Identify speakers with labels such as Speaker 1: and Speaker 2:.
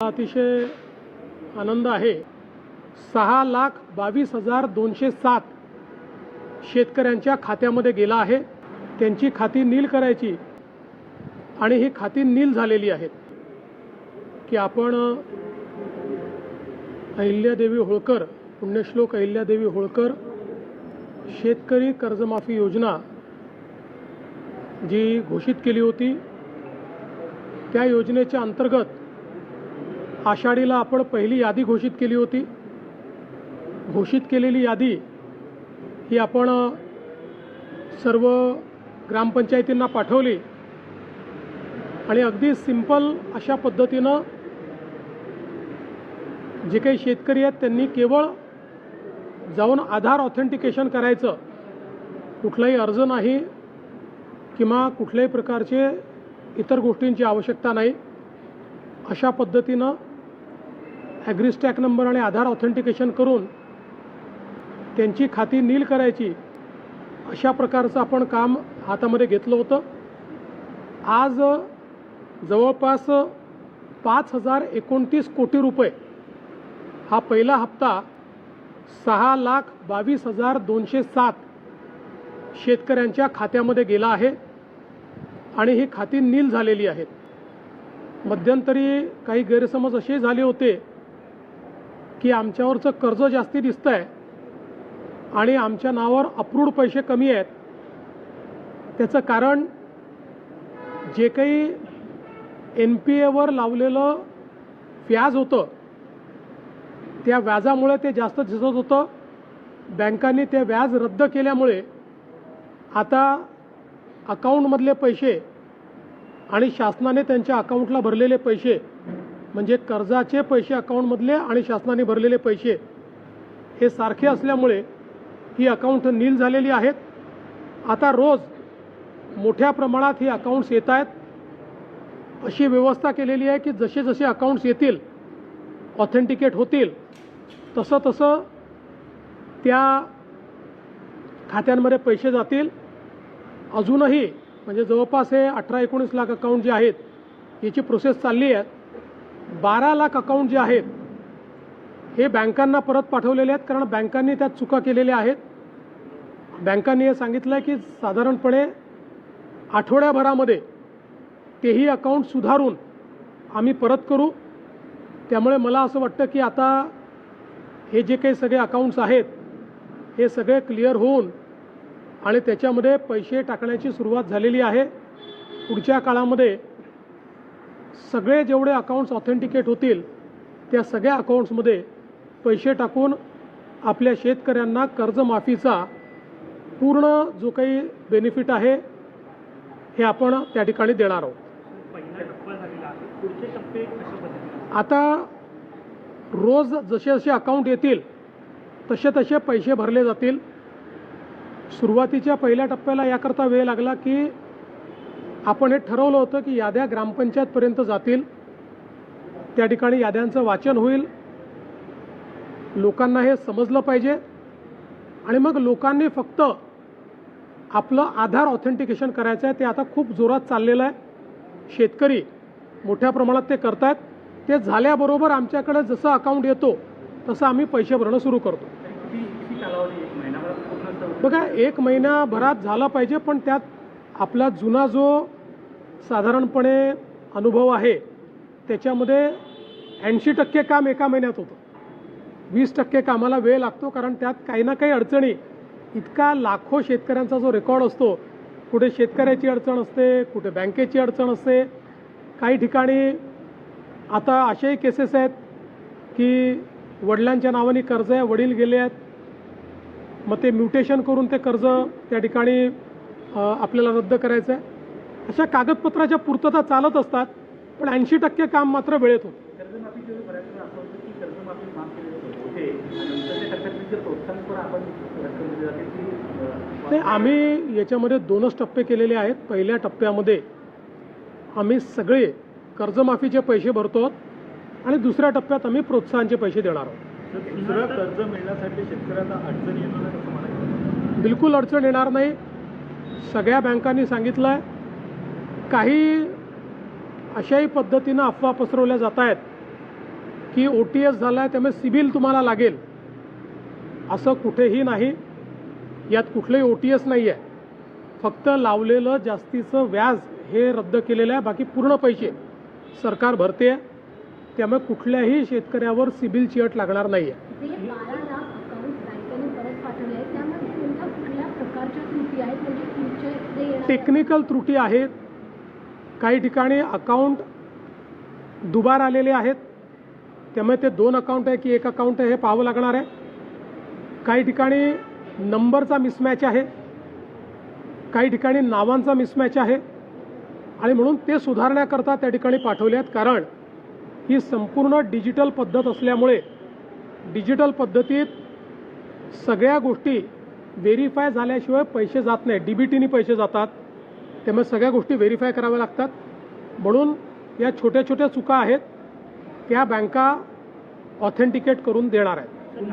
Speaker 1: अतिशय आनंद आहे। 6,22,207 शेतकऱ्यांच्या खात्यामध्ये गेला आहे। त्यांची खाती नील करायची आणि ही खाती नील झालेली आहेत की आपण अहिल्यादेवी होळकर, पुण्यश्लोक अहिल्यादेवी होळकर शेतकरी कर्जमाफी योजना जी घोषित केली होती, त्या योजनेच्या अंतर्गत आषाढीला आपण पहिली यादी घोषित केली होती। घोषित केलेली यादी ही आपण सर्व ग्रामपंचायतींना पाठवली आणि अगदी सिंपल अशा पद्धतीनं जे काही शेतकरी आहेत त्यांनी केवळ जाऊन आधार ऑथेंटिकेशन करायचं, कुठलाही अर्ज नाही किंवा कुठल्याही प्रकारचे इतर गोष्टींची आवश्यकता नाही। अशा पद्धतीनं ॲग्रीस्टॅक नंबर आणि आधार ऑथेंटिकेशन करून त्यांची खाती नील करायची, अशा प्रकारचं आपण काम हातामध्ये घेतलं होतं। आज जवळपास 5,029 कोटी रुपये हा पहिला हप्ता 6,22,207 शेतकऱ्यांच्या खात्यामध्ये गेला आहे आणि ही खाती नील झालेली आहेत। मध्यंतरी काही गैरसमज असे झाले होते की आमच्यावरचं कर्ज जास्ती दिसतंय आणि आमच्या नावावर अप्रूव्ड पैसे कमी आहेत। त्याचं कारण जे काही NPAवर लावलेलं व्याज होतं, त्या व्याजामुळे ते जास्त दिसत होतं। बँकांनी ते व्याज रद्द केल्यामुळे आता अकाउंटमधले पैसे आणि शासनाने त्यांच्या अकाउंटला भरलेले पैसे, म्हणजे कर्जाचे पैसे अकाउंटमधले आणि शासनाने भरलेले पैसे हे सारखे असल्यामुळे ही अकाउंट नील झालेली आहेत। आता रोज मोठ्या प्रमाणात ही अकाउंट्स येत आहेत। अशी व्यवस्था केलेली आहे की जसे जसे अकाउंट्स येतील, ऑथेंटिकेट होतील, तसं तसं त्या खात्यांमध्ये पैसे जातील। अजूनही म्हणजे जवळपास हे 18-19 लाख अकाउंट जे आहेत याची प्रोसेस चालली आहे। 12 लाख अकाउंट जे आहेत हे बँकांना परत पाठवलेले आहेत, कारण बँकांनी त्यात चुका केलेल्या आहेत। बँकांनी हे सांगितलं आहे की साधारणपणे आठवड्याभरामध्ये तेही अकाउंट सुधारून आम्ही परत करू। त्यामुळे मला असं वाटतं की आता हे जे काही सगळे अकाउंट्स आहेत हे सगळे क्लिअर होऊन आणि त्याच्यामध्ये पैसे टाकण्याची सुरुवात झालेली आहे। पुढच्या काळामध्ये सगळे जेवढे अकाउंट्स ऑथेंटिकेट होतील त्या सगळ्या अकाउंट्समध्ये पैसे टाकून आपल्या शेतकऱ्यांना कर्जमाफीचा पूर्ण जो काही बेनिफिट आहे हे आपण त्या ठिकाणी देणार आहोत। आता रोज जसे जसे अकाउंट येतील तसे तसे पैसे भरले जातील। सुरुवातीच्या पहिल्या टप्प्याला याकरता वेळ लागला की आपण हे ठरवलं होतं की याद्या ग्रामपंचायतपर्यंत जातील, त्या ठिकाणी याद्यांचं वाचन होईल, लोकांना हे समजलं पाहिजे आणि मग लोकांनी फक्त आपलं आधार ऑथेंटिकेशन करायचं आहे। ते आता खूप जोरात चाललेलं आहे। शेतकरी मोठ्या प्रमाणात ते करतात। ते झाल्याबरोबर आमच्याकडे जसं अकाउंट येतो तसं आम्ही पैसे भरणं सुरू करतो। बघा, 1 महिन्याभरात झाला पाहिजे, पण त्यात आपला जुना जो साधारणपणे अनुभव आहे त्याच्यामध्ये 80% काम एका महिन्यात होतं। 20% कामाला वेळ लागतो, कारण त्यात काही ना काही अडचणी, इतका लाखो शेतकऱ्यांचा जो रेकॉर्ड असतो, कुठे शेतकऱ्याची अडचण असते, कुठे बँकेची अडचण असते। काही ठिकाणी आता अशाही केसेस आहेत की वडिलांच्या नावाने कर्ज आहे, वडील गेले आहेत, मग ते म्युटेशन करून ते कर्ज त्या ठिकाणी आपल्याला रद्द करायचं आहे। अशा कागदपत्राच्या पूर्तता चालत असतात, पण 80% काम मात्र वेळेत होतं। ते आम्ही याच्यामध्ये 2च टप्पे केलेले आहेत। पहिल्या टप्प्यामध्ये आम्ही सगळे कर्जमाफीचे पैसे भरतो आणि दुसऱ्या टप्प्यात आम्ही प्रोत्साहनचे पैसे देणार आहोत।
Speaker 2: दुसरं कर्ज मिळण्यासाठी शेतकऱ्यांना अडचण येणार नाही असं म्हणायचं?
Speaker 1: बिलकुल अडचण येणार नाही। सगळ्या बँकांनी सांगितलं आहे, काही अशाही पद्धतीनं अफवा पसरवल्या जात आहेत की OTS झाला आहे त्यामुळे सिबिल तुम्हाला लागेल, असं कुठेही नाही. यात कुठलंही OTS नाही आहे. फक्त लावलेलं जास्तीचं व्याज हे रद्द केलेलं आहे. बाकी पूर्ण पैसे सरकार भरते. त्यामुळे कुठल्याही शेतकऱ्यावर सिबिलची अट लागणार नाही आहे.
Speaker 3: जे 12 लाख अकाउंट बँकेने परत पाठवले आहेत त्यामध्ये नेमक्या कुठल्या प्रकारच्या त्रुटी आहेत, म्हणजे पुढचे जे येणारे
Speaker 1: टेक्निकल त्रुटी आहेत. काही ठिकाणी अकाउंट दुबार आलेले आहेत, त्यामुळे ते 2 अकाउंट आहे की 1 अकाउंट आहे हे पाहावं लागणार आहे. काही ठिकाणी नंबरचा मिसमॅच आहे, काही ठिकाणी नावांचा मिसमॅच आहे आणि म्हणून ते सुधारण्याकरता त्या ठिकाणी पाठवले आहेत. कारण ही संपूर्ण डिजिटल पद्धत असल्यामुळे डिजिटल पद्धतीत सगळ्या गोष्टी व्हेरीफाय झाल्याशिवाय पैसे जात नाही. DBTनी पैसे जातात, त्यामुळे सगळ्या गोष्टी व्हेरीफाय कराव्या लागतात. म्हणून या छोट्या छोट्या चुका आहेत त्या बँका ऑथेंटिकेट करून देणार आहेत.